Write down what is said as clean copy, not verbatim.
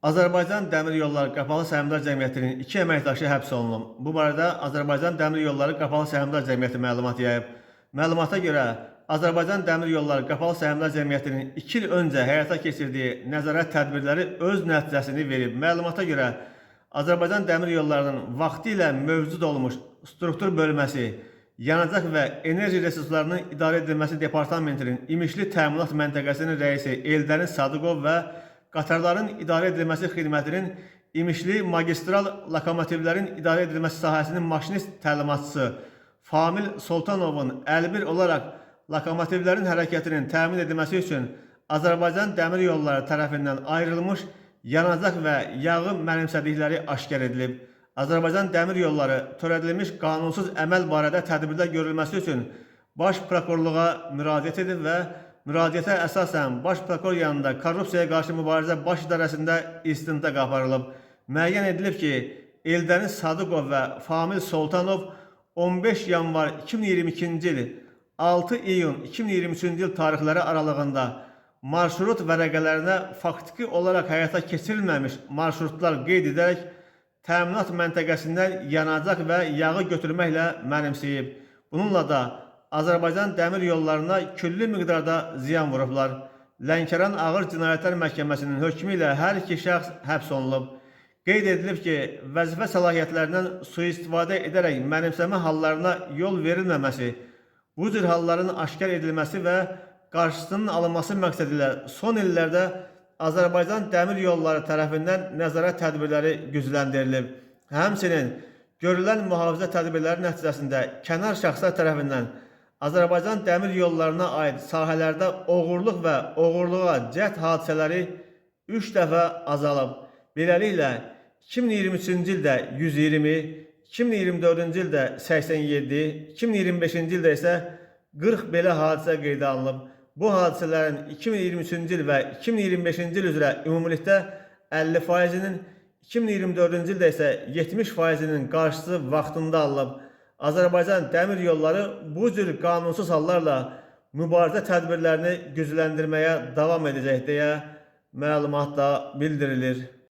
Azərbaycan Dəmir Yolları Qapalı Səhmdar Cəmiyyətinin 2 əməkdaşı həbs olunub. Bu barədə Azərbaycan Dəmir Yolları Qapalı Səhmdar Cəmiyyəti məlumat yayıb. Məlumata görə Azərbaycan Dəmir Yolları Qapalı Səhmdar Cəmiyyətinin 2 il öncə həyata keçirdiyi nəzarət tədbirləri öz nəticəsini verib. Məlumata görə Azərbaycan Dəmir Yollarının vaxtilə mövcud olmuş struktur bölməsi, yanacaq və enerji resurslarının idarə edilməsi departamentinin İmişli Təminat Məntəqəsinin rəisi Eldəniz Sadıqov və qatarların idarə edilməsi xidmətinin İmişli magistral lokomotivlərin idarə edilməsi sahəsinin maşinist təlimatçısı Famil Soltanovun əlbir olaraq lokomotivlərin hərəkətinin təmin edilməsi üçün Azərbaycan Dəmir Yolları tərəfindən ayrılmış yanacaq və yağı mənimsədikləri aşkar edilib. Azərbaycan Dəmir Yolları törədilmiş qanunsuz əməl barədə tədbirlər görülməsi üçün Baş Prokurorluğa müraciət edib və müraciətə əsasən Baş Prokuror yanında korrupsiyaya qarşı mübarizə baş idarəsində istintaq aparılıb. Müəyyən edilib ki, Eldəniz Sadıqov və Famil Soltanov 15 yanvar 2022-ci il, 6 iyun 2023-cü il tarixləri aralığında marşrut vərəqələrinə faktiki olaraq həyata keçirilməmiş marşrutlar qeyd edərək təminat məntəqəsindən yanacaq və yağı götürməklə mənimsəyib. Bununla da Azərbaycan Dəmir Yollarına külli miqdarda ziyan vurublar. Lənkəran Ağır Cinayətlər Məhkəməsinin hökmü ilə hər iki şəxs həbs olunub. Qeyd edilib ki, vəzifə səlahiyyətlərindən sui-istifadə edərək mənimsəmə hallarına yol verilməməsi, bu cür halların aşkar edilməsi və qarşısının alınması məqsədilə son illərdə Azərbaycan Dəmir Yolları tərəfindən nəzarət tədbirləri gücləndirilib. Həmçinin görülən mühafizə tədbirləri nəticəsində kənar şəxslər tərəfindən Azərbaycan Dəmir Yollarına aid sahələrdə oğurluq və oğurluğa cəhd hadisələri 3 dəfə azalıb. Beləliklə, 2023-cü ildə 120, 2024-cü ildə 87, 2025-ci ildə isə 40 belə hadisə qeydə alınıb. Bu hadisələrin 2023-cü il və 2025-ci il üzrə ümumilikdə 50%-nin, 2024-cü ildə isə 70%-nin qarşısı vaxtında alınıb. Azərbaycan Dəmir Yolları bu cür qanunsuz hallarla mübarizə tədbirlərini gücləndirməyə davam edəcək deyə məlumatda bildirilir.